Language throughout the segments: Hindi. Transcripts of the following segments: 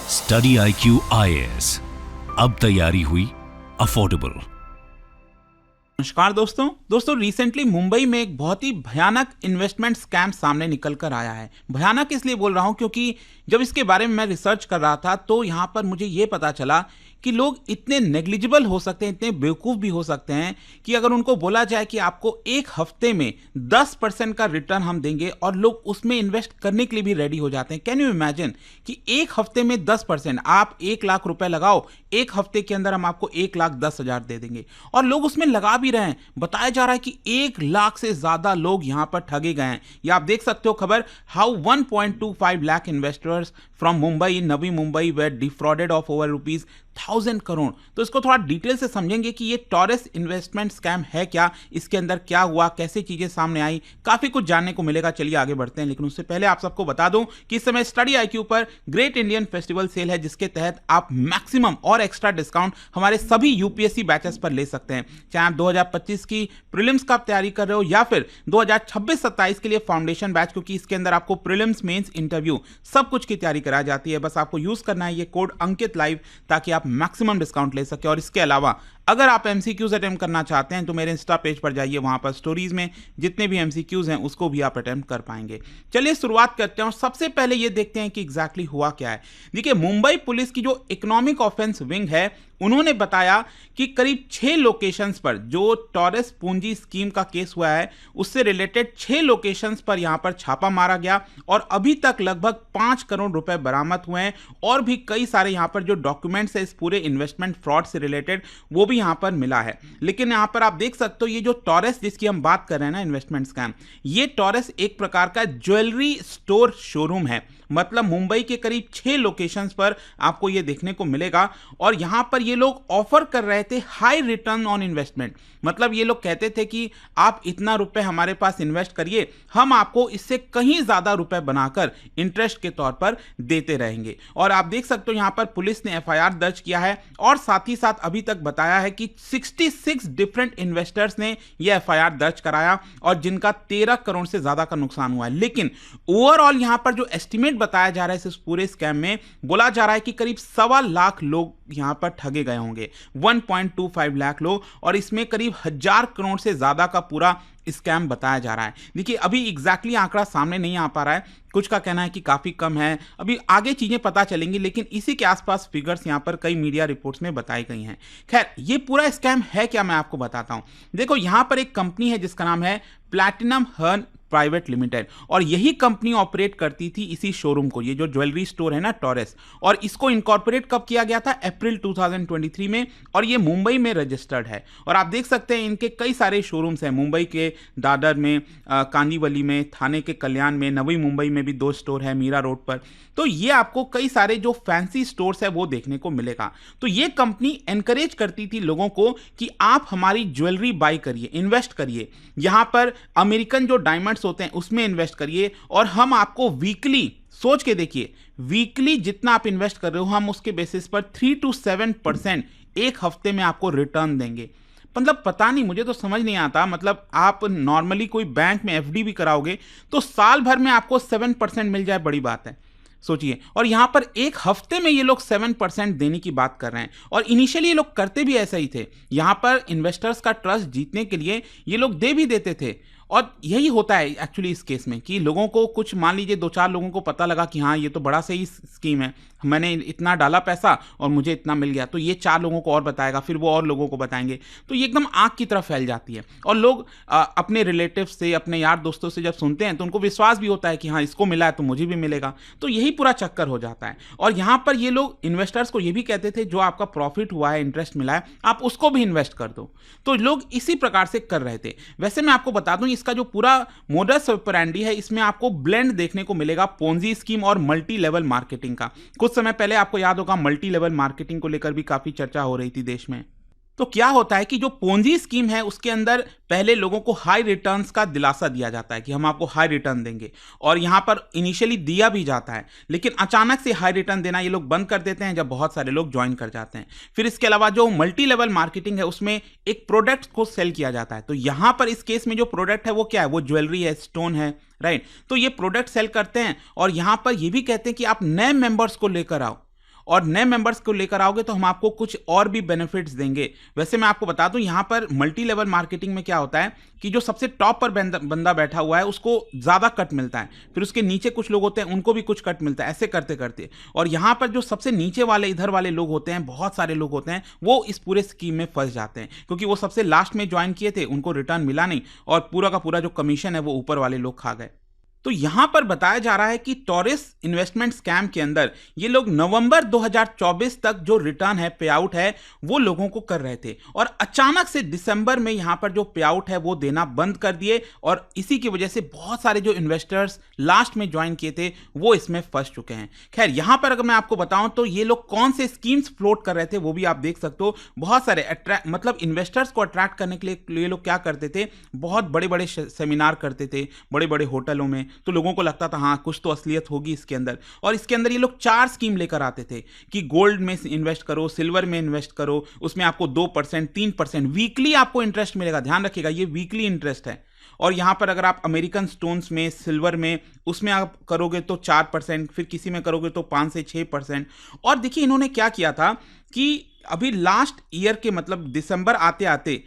स्टडी IQ IAS, अब तैयारी हुई अफोर्डेबल। नमस्कार दोस्तों रिसेंटली मुंबई में एक बहुत ही भयानक इन्वेस्टमेंट स्कैम सामने निकल कर आया है। भयानक इसलिए बोल रहा हूं क्योंकि जब इसके बारे में मैं रिसर्च कर रहा था तो यहां पर मुझे ये पता चला कि लोग इतने नेग्लिजिबल हो सकते हैं, इतने बेवकूफ़ भी हो सकते हैं कि अगर उनको बोला जाए कि आपको एक हफ्ते में 10% का रिटर्न हम देंगे और लोग उसमें इन्वेस्ट करने के लिए भी रेडी हो जाते हैं। कैन यू इमेजिन कि एक हफ्ते में 10%, आप 1 लाख रुपए लगाओ, एक हफ्ते के अंदर हम आपको 1,10,000 दे देंगे और लोग उसमें लगा भी रहे हैं। बताया जा रहा है कि 1 लाख से ज्यादा लोग यहां पर ठगे गए हैं। या आप देख सकते हो खबर, how 1.25 lakh investors from Mumbai, Navi Mumbai were defrauded of over ₹1000 crore. तो इसको थोड़ा डिटेल से समझेंगे कि ये टॉरस इन्वेस्टमेंट स्कैम है क्या, इसके अंदर क्या हुआ, कैसे चीजें सामने आई, काफी कुछ जानने को मिलेगा। चलिए आगे बढ़ते हैं, लेकिन उससे पहले आप सबको बता दूं कि इस समय स्टडी IQ पर ग्रेट इंडियन फेस्टिवल सेल है, जिसके तहत आप मैक्सिमम और एक्स्ट्रा डिस्काउंट हमारे सभी UPSC बैचेस पर ले सकते हैं। चाहे आप 2025 की प्रीलिम्स का तैयारी कर रहे हो या फिर 2026-27 के लिए फाउंडेशन बैच, क्योंकि इसके अंदर आपको प्रीलिम्स, मेंस, इंटरव्यू सब कुछ की तैयारी कराई जाती है। बस आपको यूज करना है ये कोड अंकित लाइव, ताकि आप मैक्सिमम डिस्काउंट ले सके। और इसके अलावा अगर आप MCQs अटेम्प्ट करना चाहते हैं तो मेरे इंस्टा पेज पर जाइए, वहां पर स्टोरीज में जितने भी MCQs हैं उसको भी आप अटेम्प्ट कर पाएंगे। चलिए शुरुआत करते हैं और सबसे पहले ये देखते हैं कि एग्जैक्टली हुआ क्या है। देखिए, मुंबई पुलिस की जो इकोनॉमिक ऑफेंस विंग है, उन्होंने बताया कि करीब 6 लोकेशंस पर जो टॉरस पूंजी स्कीम का केस हुआ है उससे रिलेटेड 6 लोकेशंस पर यहां पर छापा मारा गया और अभी तक लगभग 5 करोड़ रुपए बरामद हुए हैं। और भी कई सारे यहां पर जो डॉक्यूमेंट्स है इस पूरे इन्वेस्टमेंट फ्रॉड से रिलेटेड, वो भी यहां पर मिला है। लेकिन यहां पर आप देख सकते हो ये जो टॉरस जिसकी हम बात कर रहे हैं ना, इन्वेस्टमेंट स्कैम, ये टॉरस एक प्रकार का ज्वेलरी स्टोर शोरूम है। मतलब मुंबई के करीब 6 लोकेशंस पर आपको ये देखने को मिलेगा और यहां पर ये लोग ऑफर कर रहे थे हाई रिटर्न ऑन इन्वेस्टमेंट। मतलब ये लोग कहते थे कि आप इतना रुपए हमारे पास इन्वेस्ट करिए, हम आपको इससे कहीं ज्यादा रुपए बनाकर इंटरेस्ट के तौर पर देते रहेंगे। और आप देख सकते हो यहां पर पुलिस ने FIR दर्ज किया है और साथ ही साथ अभी तक बताया है कि 66 डिफरेंट इन्वेस्टर्स ने यह FIR दर्ज कराया और जिनका 13 करोड़ से ज्यादा का नुकसान हुआ है। लेकिन ओवरऑल यहां पर जो एस्टिमेट बताया जा रहा है इस पूरे स्कैम में, बोला जा रहा है कि करीब 1.25 लाख लोग यहां पर ठगे गए होंगे, 1.25 लाख लोग, और इसमें करीब 1000 करोड़ से ज्यादा का पूरा स्कैम बताया जा रहा है। देखिए, अभी एग्जैक्टली आंकड़ा सामने नहीं आ पा रहा है, कुछ का कहना है कि काफी कम है, अभी आगे चीजें पता चलेंगी, लेकिन इसी के आसपास फिगर्स यहां पर कई मीडिया रिपोर्ट्स में बताई गई हैं। खैर, ये पूरा स्कैम है क्या, मैं आपको बताता हूं। देखो, यहां पर एक कंपनी है जिसका नाम है प्लैटिनम हर्न प्राइवेट लिमिटेड, और यही कंपनी ऑपरेट करती थी इसी शोरूम को, ये जो ज्वेलरी स्टोर है ना टॉरस, और इसको इनकॉर्पोरेट कब किया गया था, अप्रैल 2023 में, और ये मुंबई में रजिस्टर्ड है। और आप देख सकते हैं इनके कई सारे शोरूम्स हैं, मुंबई के दादर में, कांदीवली में, थाने के कल्याण में, नवी मुंबई में भी 2 स्टोर है, मीरा रोड पर। तो ये आपको कई सारे जो फैंसी स्टोर्स है वो देखने को मिलेगा। तो ये कंपनी एनकरेज करती थी लोगों को कि आप हमारी ज्वेलरी बाई करिए, इन्वेस्ट करिए, यहां पर अमेरिकन जो डायमंड्स होते हैं उसमें इन्वेस्ट करिए, और हम आपको वीकली, सोच के देखिए, वीकली जितना आप इन्वेस्ट कर रहे हो हम उसके बेसिस पर 3 to 7% एक हफ्ते में आपको रिटर्न देंगे। मतलब पता नहीं, मुझे तो समझ नहीं आता। मतलब आप नॉर्मली कोई बैंक में FD भी कराओगे तो साल भर में आपको 7% मिल जाए, बड़ी बात है, सोचिए। और यहां पर एक हफ्ते में ये लोग 7% देने की बात कर रहे हैं, और इनिशियली ये लोग करते भी ऐसा ही थे। यहां पर इन्वेस्टर्स का ट्रस्ट जीतने के लिए ये लोग दे भी देते थे। और यही होता है एक्चुअली इस केस में कि लोगों को कुछ, मान लीजिए 2-4 लोगों को पता लगा कि हाँ ये तो बड़ा सही स्कीम है, मैंने इतना डाला पैसा और मुझे इतना मिल गया, तो ये 4 लोगों को और बताएगा, फिर वो और लोगों को बताएंगे, तो ये एकदम आग की तरफ फैल जाती है। और लोग अपने रिलेटिव से, अपने यार दोस्तों से जब सुनते हैं तो उनको विश्वास भी होता है कि हाँ इसको मिला है तो मुझे भी मिलेगा, तो यही पूरा चक्कर हो जाता है। और यहाँ पर ये लोग इन्वेस्टर्स को ये भी कहते थे जो आपका प्रॉफिट हुआ है, इंटरेस्ट मिला है, आप उसको भी इन्वेस्ट कर दो। तो लोग इसी प्रकार से कर रहे थे। वैसे मैं आपको बता दूं इसका जो पूरा मोडस ऑपरेंडी है, इसमें आपको ब्लेंड देखने को मिलेगा पोंजी स्कीम और मल्टी लेवल मार्केटिंग का। कुछ समय पहले आपको याद होगा मल्टी लेवल मार्केटिंग को लेकर भी काफी चर्चा हो रही थी देश में। तो क्या होता है कि जो पोंजी स्कीम है उसके अंदर पहले लोगों को हाई रिटर्न्स का दिलासा दिया जाता है कि हम आपको हाई रिटर्न देंगे, और यहां पर इनिशियली दिया भी जाता है, लेकिन अचानक से हाई रिटर्न देना ये लोग बंद कर देते हैं जब बहुत सारे लोग ज्वाइन कर जाते हैं। फिर इसके अलावा जो मल्टी लेवल मार्केटिंग है उसमें एक प्रोडक्ट को सेल किया जाता है। तो यहां पर इस केस में जो प्रोडक्ट है वो क्या है, वो ज्वेलरी है, स्टोन है, राइट। तो ये प्रोडक्ट सेल करते हैं और यहां पर ये भी कहते हैं कि आप नए मेंबर्स को लेकर आओ, और नए मेंबर्स को लेकर आओगे तो हम आपको कुछ और भी बेनिफिट्स देंगे। वैसे मैं आपको बता दूं, यहाँ पर मल्टी लेवल मार्केटिंग में क्या होता है कि जो सबसे टॉप पर बंदा बैठा हुआ है उसको ज़्यादा कट मिलता है, फिर उसके नीचे कुछ लोग होते हैं उनको भी कुछ कट मिलता है, ऐसे करते करते। और यहाँ पर जो सबसे नीचे वाले इधर वाले लोग होते हैं, बहुत सारे लोग होते हैं, वो इस पूरे स्कीम में फंस जाते हैं क्योंकि वो सबसे लास्ट में ज्वाइन किए थे, उनको रिटर्न मिला नहीं और पूरा का पूरा जो कमीशन है वो ऊपर वाले लोग खा गए। तो यहां पर बताया जा रहा है कि टॉरस इन्वेस्टमेंट स्कैम के अंदर ये लोग नवंबर 2024 तक जो रिटर्न है, पे आउट है, वो लोगों को कर रहे थे और अचानक से दिसंबर में यहां पर जो पे आउट है वो देना बंद कर दिए और इसी की वजह से बहुत सारे जो इन्वेस्टर्स लास्ट में ज्वाइन किए थे वो इसमें फंस चुके हैं। खैर, यहां पर अगर मैं आपको बताऊं तो ये लोग कौन से स्कीम्स फ्लोट कर रहे थे वो भी आप देख सकते हो। बहुत सारे मतलब इन्वेस्टर्स को अट्रैक्ट करने के लिए ये लोग क्या करते थे, बहुत बड़े बड़े सेमिनार करते थे बड़े बड़े होटलों में, तो लोगों को लगता था हाँ कुछ तो असलियत होगी इसके अंदर। और इसके अंदर ये लोग 4 स्कीम लेकर आते थे कि गोल्ड में इन्वेस्ट करो, सिल्वर में इन्वेस्ट करो, उसमें आपको 2% 3% वीकली आपको इंटरेस्ट मिलेगा। ध्यान रखिएगा, ये वीकली इंटरेस्ट है। और यहां पर अगर आप अमेरिकन स्टोन्स में, सिल्वर में, उसमें आप करोगे तो 4%, फिर किसी में करोगे तो 5 से 6%। और देखिए इन्होंने क्या किया था कि अभी लास्ट ईयर के मतलब दिसंबर आते आते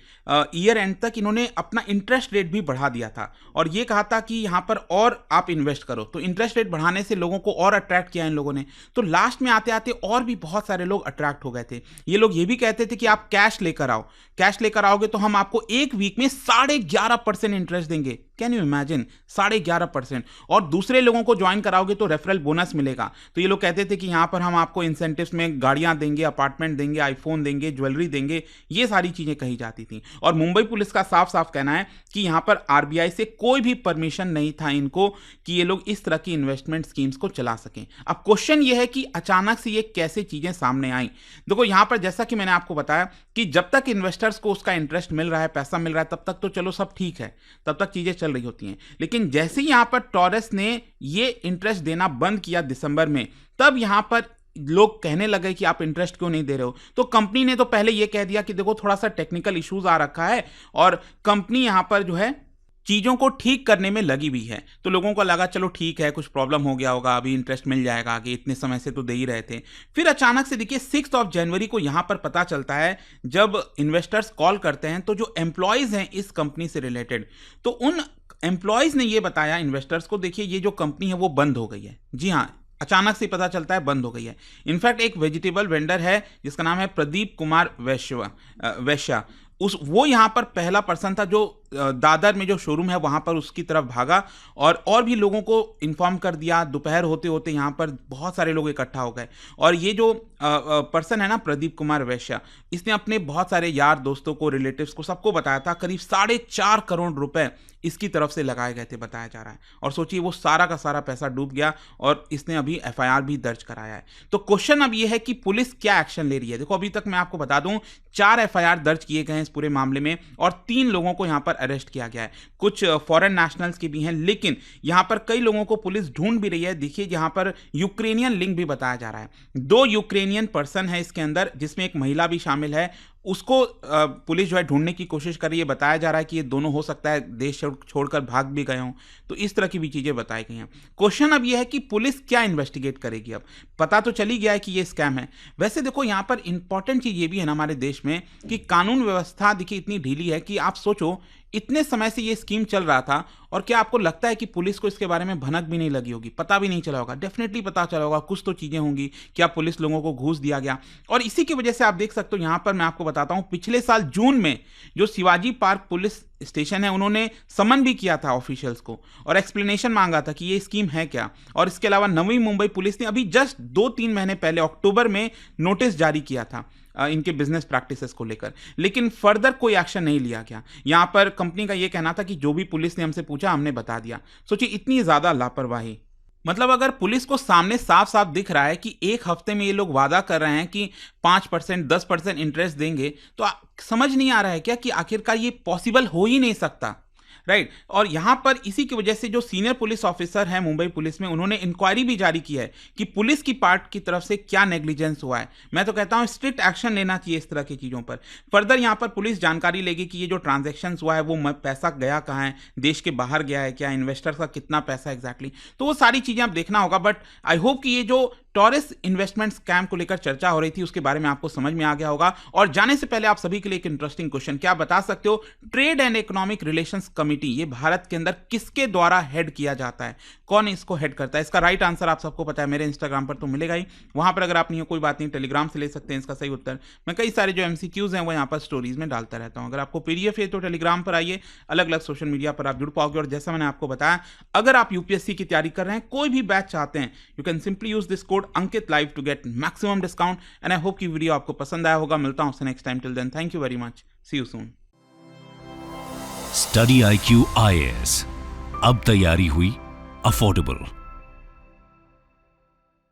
ईयर एंड तक इन्होंने अपना इंटरेस्ट रेट भी बढ़ा दिया था और ये कहा था कि यहाँ पर और आप इन्वेस्ट करो। तो इंटरेस्ट रेट बढ़ाने से लोगों को और अट्रैक्ट किया इन लोगों ने। तो लास्ट में आते आते और भी बहुत सारे लोग अट्रैक्ट हो गए थे। ये लोग ये भी कहते थे कि आप कैश लेकर आओ, कैश लेकर आओगे तो हम आपको एक वीक में 11.5% इंटरेस्ट देंगे। Can you imagine, 11.5%। और दूसरे लोगों को ज्वाइन कराओगे तो रेफरल बोनस मिलेगा। तो ये लोग कहते थे कि यहाँ पर हम आपको इंसेंटिव्स में गाड़ियां देंगे, अपार्टमेंट देंगे, आईफोन देंगे, ज्वेलरी देंगे, ये सारी चीजें कही जाती थी। और मुंबई पुलिस का साफ साफ कहना है कि यहाँ पर आरबीआई से कोई भी परमिशन नहीं था इनको कि ये लोग इस तरह की इन्वेस्टमेंट स्कीम्स को चला सकें। अब क्वेश्चन ये है कि अचानक से ये कैसे चीजें सामने आई। देखो यहाँ पर जैसा कि मैंने आपको बताया कि जब तक इन्वेस्टर्स को उसका इंटरेस्ट मिल रहा है, पैसा मिल रहा है, तब तक तो चलो सब ठीक है, तब तक चीजें चल रही होती हैं। लेकिन जैसे ही यहां पर टॉरस ने ये इंटरेस्ट देना बंद किया दिसंबर में, तब यहां पर लोग कहने लगे कि आप इंटरेस्ट क्यों नहीं दे रहे हो। तो कंपनी ने तो पहले ये कह दिया कि देखो थोड़ा सा टेक्निकल इश्यूज आ रखा है और कंपनी यहां पर जो है चीजों को ठीक करने में लगी हुई है। तो लोगों को लगा चलो ठीक है, कुछ प्रॉब्लम हो गया होगा, अभी इंटरेस्ट मिल जाएगा आगे, इतने समय से तो दे ही रहे थे। फिर अचानक से देखिए 6 जनवरी को यहां पर पता चलता है, जब इन्वेस्टर्स कॉल करते हैं तो जो एम्प्लॉयज हैं इस कंपनी से रिलेटेड, तो उन एम्प्लॉयज ने ये बताया इन्वेस्टर्स को, देखिए ये जो कंपनी है वो बंद हो गई है। जी हाँ, अचानक से पता चलता है बंद हो गई है। इनफैक्ट एक वेजिटेबल वेंडर है जिसका नाम है प्रदीप कुमार वैश्य, वो यहां पर पहला पर्सन था जो दादर में जो शोरूम है वहां पर उसकी तरफ भागा और भी लोगों को इन्फॉर्म कर दिया। दोपहर होते होते यहां पर बहुत सारे लोग इकट्ठा हो गए और ये जो पर्सन है ना, प्रदीप कुमार वैश्य, इसने अपने बहुत सारे यार दोस्तों को, रिलेटिव्स को, सबको बताया था। करीब 4.5 करोड़ रुपए इसकी तरफ से लगाए गए थे बताया जा रहा है। और सोचिए वो सारा का सारा पैसा डूब गया और इसने अभी एफआईआर भी दर्ज कराया है। तो क्वेश्चन अब ये है कि पुलिस क्या एक्शन ले रही है। देखो अभी तक मैं आपको बता दूं 4 एफआईआर दर्ज किए गए हैं इस पूरे मामले में और 3 लोगों को यहां पर अरेस्ट किया गया है। कुछ फॉरेन नेशनल्स के भी हैं, लेकिन यहां पर कई लोगों को पुलिस ढूंढ भी रही है। देखिए यहां पर यूक्रेनियन लिंक भी बताया जा रहा है। 2 यूक्रेनियन पर्सन है इसके अंदर, जिसमें एक महिला भी शामिल है। उसको पुलिस जो है ढूंढने की कोशिश कर रही है। बताया जा रहा है कि ये दोनों हो सकता है देश छोड़कर भाग भी गए हों। तो इस तरह की भी चीजें बताई गई हैं। क्वेश्चन अब ये है कि पुलिस क्या इन्वेस्टिगेट करेगी। अब पता तो चली गया है कि ये स्कैम है। वैसे देखो यहाँ पर इंपॉर्टेंट चीज ये भी है ना हमारे देश में कि कानून व्यवस्था देखिए इतनी ढीली है कि आप सोचो इतने समय से ये स्कीम चल रहा था और क्या आपको लगता है कि पुलिस को इसके बारे में भनक भी नहीं लगी होगी, पता भी नहीं चला होगा? डेफिनेटली पता चला होगा, कुछ तो चीजें होंगी। क्या पुलिस लोगों को घूस दिया गया? और इसी की वजह से आप देख सकते हो यहां पर मैं आपको बताता हूं, पिछले साल जून में जो शिवाजी पार्क पुलिस स्टेशन है उन्होंने समन भी किया था ऑफिशियल्स को और एक्सप्लेनेशन मांगा था कि ये स्कीम है क्या। और इसके अलावा नवी मुंबई पुलिस ने अभी जस्ट 2-3 महीने पहले अक्टूबर में नोटिस जारी किया था इनके बिजनेस प्रैक्टिसेस को लेकर, लेकिन फर्दर कोई एक्शन नहीं लिया गया। यहां पर कंपनी का यह कहना था कि जो भी पुलिस ने हमसे पूछा हमने बता दिया। सोचिए इतनी ज्यादा लापरवाही। मतलब अगर पुलिस को सामने साफ साफ दिख रहा है कि एक हफ्ते में ये लोग वादा कर रहे हैं कि 5% 10% इंटरेस्ट देंगे, तो समझ नहीं आ रहा है क्या कि आखिरकार ये पॉसिबल हो ही नहीं सकता, राइट। और यहां पर इसी की वजह से जो सीनियर पुलिस ऑफिसर है मुंबई पुलिस में, उन्होंने इंक्वायरी भी जारी की है कि पुलिस की पार्ट की तरफ से क्या नेग्लिजेंस हुआ है। मैं तो कहता हूं स्ट्रिक्ट एक्शन लेना चाहिए इस तरह की चीजों पर। फर्दर यहां पर पुलिस जानकारी लेगी कि ये जो ट्रांजैक्शन हुआ है वो पैसा गया कहां है, देश के बाहर गया है क्या, इन्वेस्टर का कितना पैसा एग्जैक्टली, तो वो सारी चीजें आप देखना होगा। बट आई होप कि ये जो टॉरस इन्वेस्टमेंट स्कैम को लेकर चर्चा हो रही थी, उसके बारे में आपको समझ में आ गया होगा। और जाने से पहले आप सभी के लिए एक इंटरेस्टिंग क्वेश्चन, क्या आप बता सकते हो trade and economic relations committee ये भारत के अंदर किसके द्वारा हेड किया जाता है? कौन इसको हेड करता है? इसका राइट आंसर आप सबको पता है, मेरे इंस्टाग्राम पर तो मिलेगा ही, वहां पर अगर आप नहीं हो कोई बात नहीं, टेलीग्राम से ले सकते हैं इसका सही उत्तर। मैं कई सारे जो एमसीक्यूज हैं वो यहाँ पर स्टोरीज में डालता रहता हूँ। अगर आपको पीडीएफ है तो टेलीग्राम पर आइए, अलग अलग सोशल मीडिया पर आप जुड़ पाओगे। और जैसा मैंने आपको बताया, अगर आप यूपीएससी की तैयारी कर रहे हैं, कोई भी बैच चाहते हैं, you can simply use this code Ankit live to get maximum discount. And I hope कि वीडियो आपको पसंद आया होगा। मिलता हूं next time, till then thank you very much, see you soon. Study IQ IAS, अब तैयारी हुई अफोर्डेबल।